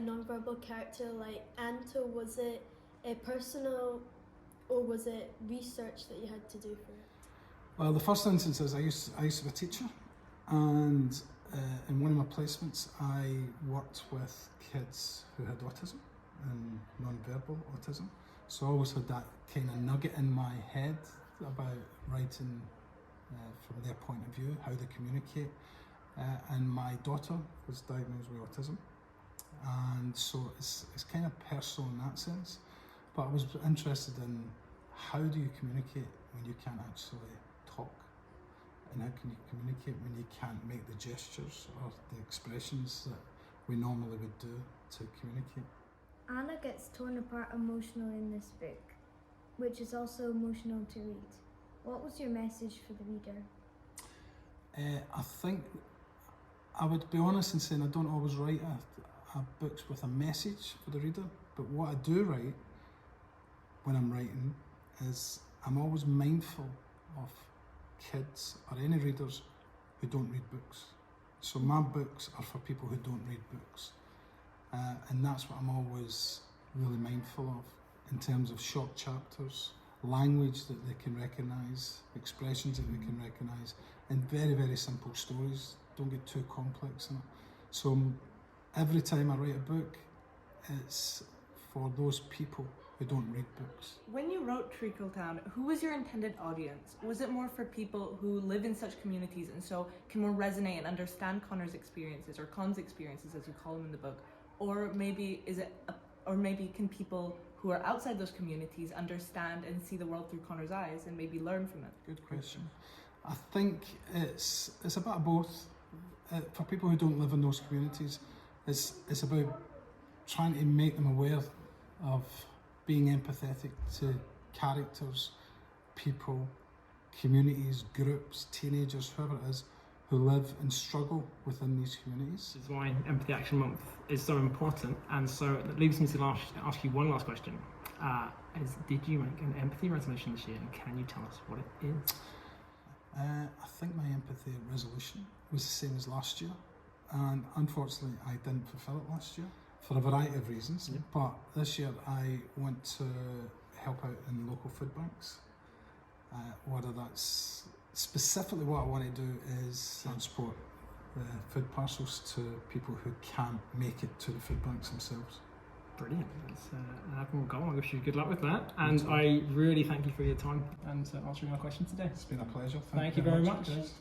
a non-verbal character like Anto? Was it a personal or was it research that you had to do for it? Well, the first instance is I used to be a teacher, and in one of my placements I worked with kids who had autism and non-verbal autism. So I always had that kind of nugget in my head about writing from their point of view, how they communicate. And my daughter was diagnosed with autism, and so it's kind of personal in that sense. But I was interested in how do you communicate when you can't actually talk, and how can you communicate when you can't make the gestures or the expressions that we normally would do to communicate. Anna gets torn apart emotionally in this book, which is also emotional to read. What was your message for the reader? I think I would be honest in saying I don't always write books with a message for the reader, but what I do write when I'm writing is I'm always mindful of kids or any readers who don't read books. So my books are for people who don't read books, and that's what I'm always really mindful of in terms of short chapters, language that they can recognise, expressions that they can recognise, and very, very simple stories. Don't get too complex in it. So every time I write a book, it's for those people who don't read books. When you wrote Treacletown, who was your intended audience? Was it more for people who live in such communities and so can more resonate and understand Connor's experiences, or Con's experiences as you call them in the book? Or maybe can people who are outside those communities understand and see the world through Connor's eyes and maybe learn from it? Good question. I think it's a bit of both. For people who don't live in those communities, it's about trying to make them aware of being empathetic to characters, people, communities, groups, teenagers, whoever it is, who live and struggle within these communities. This is why Empathy Action Month is so important, and so that leads me to ask you one last question. Did you make an empathy resolution this year, and can you tell us what it is? I think my empathy resolution was the same as last year, and unfortunately I didn't fulfil it last year for a variety of reasons. Yeah. But this year I want to help out in local food banks. Whether that's specifically what I want to do is transport food parcels to people who can't make it to the food banks themselves. Brilliant. That's an admirable goal. I wish you good luck with that. And I really thank you for your time and answering our questions today. It's been a pleasure. Thank you very much. Guys.